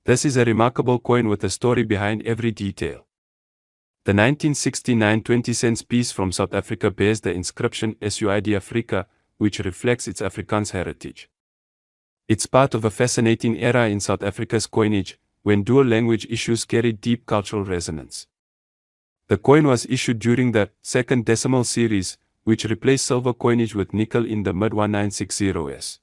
This is a remarkable coin with a story behind every detail. The 1969 20-cents piece from South Africa bears the inscription SUID Afrika, which reflects its Afrikaans heritage. It's part of a fascinating era in South Africa's coinage, when dual language issues carried deep cultural resonance. The coin was issued during the second decimal series, which replaced silver coinage with nickel in the mid-1960s.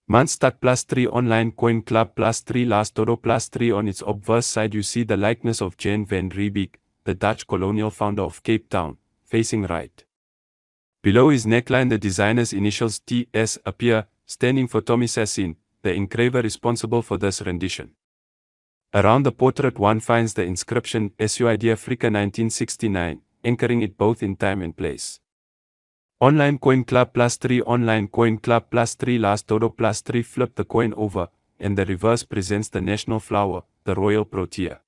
Mintage +3 Online Coin Club +3 Last Dodo +3. On its obverse side you see the likeness of Jan van Riebeeck, the Dutch colonial founder of Cape Town, facing right. Below his neckline the designer's initials TS appear, standing for Tommy Sassin, the engraver responsible for this rendition. Around the portrait one finds the inscription SUID Afrika 1969, anchoring it both in time and place. Online Coin Club +3 Online Coin Club +3 Last Dodo +3. Flip the coin over, and the reverse presents the national flower, the royal protea.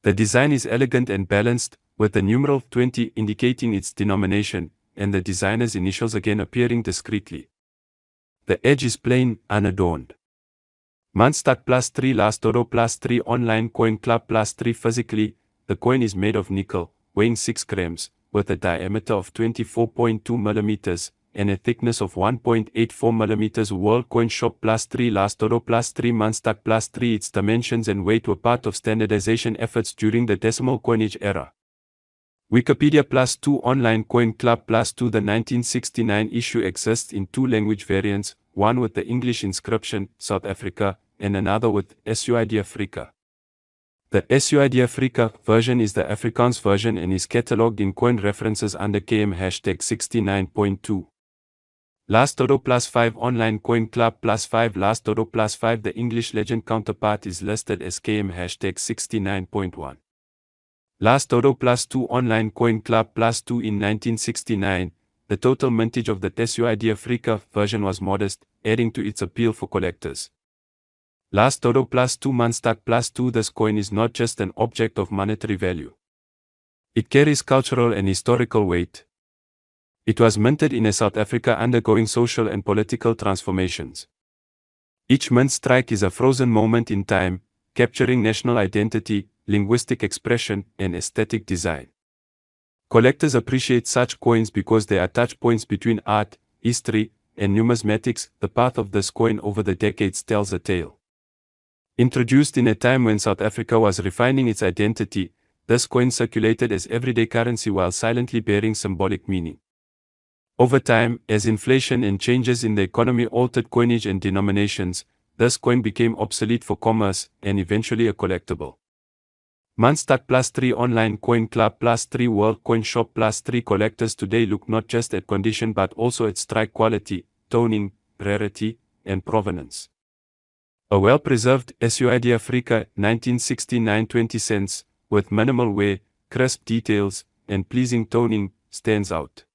The design is elegant and balanced, with the numeral 20 indicating its denomination, and the designer's initials again appearing discreetly. The edge is plain, unadorned. Mintage +3 Last Dodo +3 Online Coin Club +3. Physically, the coin is made of nickel, weighing 6 grams, with a diameter of 24.2 mm, and a thickness of 1.84 mm. World Coin Shop +3 Last Dodo +3 Mintage +3. Its dimensions and weight were part of standardization efforts during the decimal coinage era. Wikipedia +2 Online Coin Club +2. The 1969 issue exists in two language variants, one with the English inscription, South Africa, and another with SUID Afrika. The SUID Afrika version is the Afrikaans version and is catalogued in coin references under KM #69.2. Last Dodo +5 Online Coin Club +5 Last Dodo +5. The English legend counterpart is listed as KM #69.1. Last Dodo +2 Online Coin Club +2. In 1969, the total mintage of the SUID Afrika version was modest, adding to its appeal for collectors. Last Dodo +2 Mintage +2. This coin is not just an object of monetary value. It carries cultural and historical weight. It was minted in a South Africa undergoing social and political transformations. Each mint strike is a frozen moment in time, capturing national identity, linguistic expression, and aesthetic design. Collectors appreciate such coins because they are touch points between art, history, and numismatics. The path of this coin over the decades tells a tale. Introduced in a time when South Africa was refining its identity, this coin circulated as everyday currency while silently bearing symbolic meaning. Over time, as inflation and changes in the economy altered coinage and denominations, this coin became obsolete for commerce and eventually a collectible. Mintage +3 Online Coin Club +3 World Coin Shop +3. Collectors today look not just at condition but also at strike quality, toning, rarity, and provenance. A well-preserved SUID Afrika 1969 20-cents, with minimal wear, crisp details, and pleasing toning, stands out.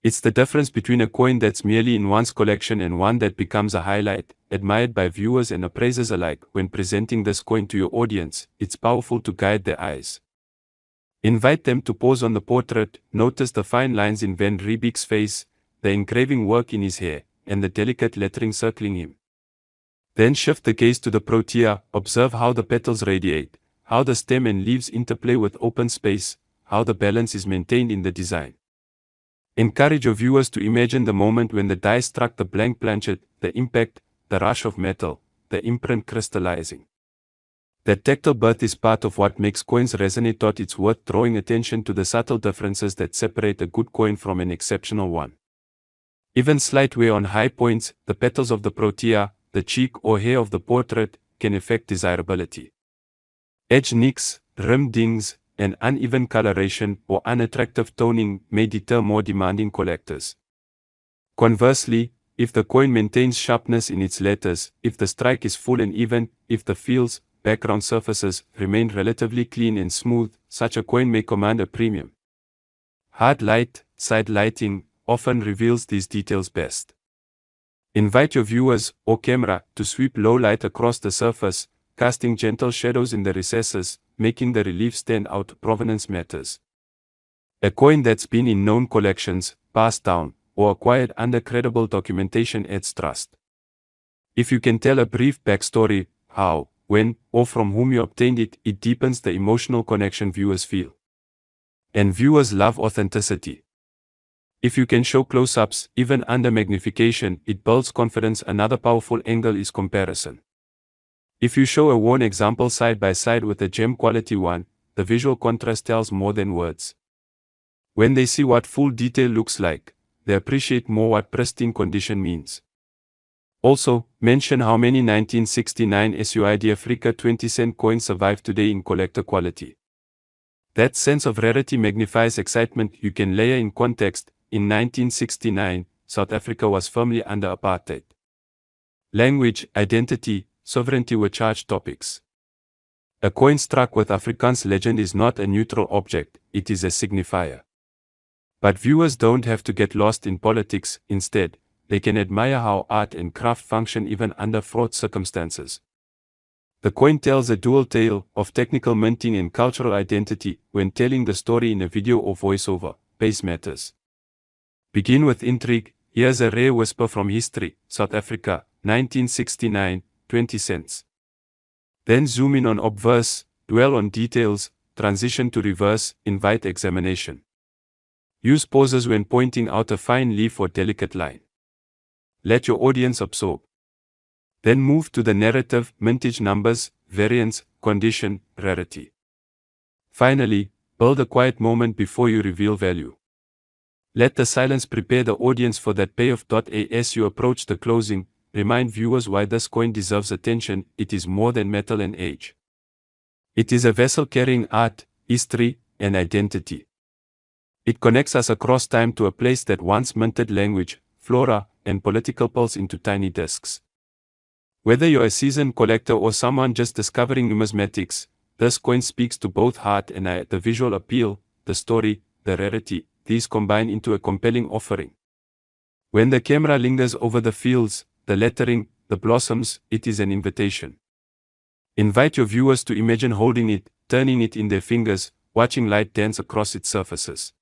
It's the difference between a coin that's merely in one's collection and one that becomes a highlight, admired by viewers and appraisers alike. When presenting this coin to your audience, it's powerful to guide their eyes. Invite them to pause on the portrait, notice the fine lines in Van Riebeeck's face, the engraving work in his hair, and the delicate lettering circling him. Then shift the gaze to the protea, observe how the petals radiate, how the stem and leaves interplay with open space, how the balance is maintained in the design. Encourage your viewers to imagine the moment when the die struck the blank planchet, the impact, the rush of metal, the imprint crystallizing. That tactile birth is part of what makes coins resonate. It's worth drawing attention to the subtle differences that separate a good coin from an exceptional one. Even slight wear on high points, the petals of the protea, the cheek or hair of the portrait, can affect desirability. Edge nicks, rim dings, and uneven coloration or unattractive toning may deter more demanding collectors. Conversely, if the coin maintains sharpness in its letters, if the strike is full and even, if the fields, background surfaces, remain relatively clean and smooth, such a coin may command a premium. Hard light, side lighting, often reveals these details best. Invite your viewers, or camera, to sweep low light across the surface, casting gentle shadows in the recesses, making the relief stand out. Provenance matters. A coin that's been in known collections, passed down, or acquired under credible documentation adds trust. If you can tell a brief backstory, how, when, or from whom you obtained it, it deepens the emotional connection viewers feel. And viewers love authenticity. If you can show close-ups, even under magnification, it builds confidence. Another powerful angle is comparison. If you show a worn example side by side with a gem quality one, the visual contrast tells more than words. When they see what full detail looks like, they appreciate more what pristine condition means. Also, mention how many 1969 SUID Africa 20-cent coins survive today in collector quality. That sense of rarity magnifies excitement. You can layer in context. In 1969, South Africa was firmly under apartheid. Language, identity, sovereignty were charged topics. A coin struck with Afrikaans legend is not a neutral object, it is a signifier. But viewers don't have to get lost in politics. Instead, they can admire how art and craft function even under fraught circumstances. The coin tells a dual tale of technical minting and cultural identity. When telling the story in a video or voiceover, pace matters. Begin with intrigue. Here's a rare whisper from history, South Africa, 1969, 20 cents. Then zoom in on obverse, dwell on details, transition to reverse, invite examination. Use pauses when pointing out a fine leaf or delicate line. Let your audience absorb. Then move to the narrative, mintage numbers, variance, condition, rarity. Finally, build a quiet moment before you reveal value. Let the silence prepare the audience for that payoff. As you approach the closing, remind viewers why this coin deserves attention. It is more than metal and age. It is a vessel carrying art, history, and identity. It connects us across time to a place that once minted language, flora, and political pulse into tiny discs. Whether you're a seasoned collector or someone just discovering numismatics, this coin speaks to both heart and eye. The visual appeal, the story, the rarity, these combine into a compelling offering. When the camera lingers over the fields, the lettering, the blossoms, it is an invitation. Invite your viewers to imagine holding it, turning it in their fingers, watching light dance across its surfaces.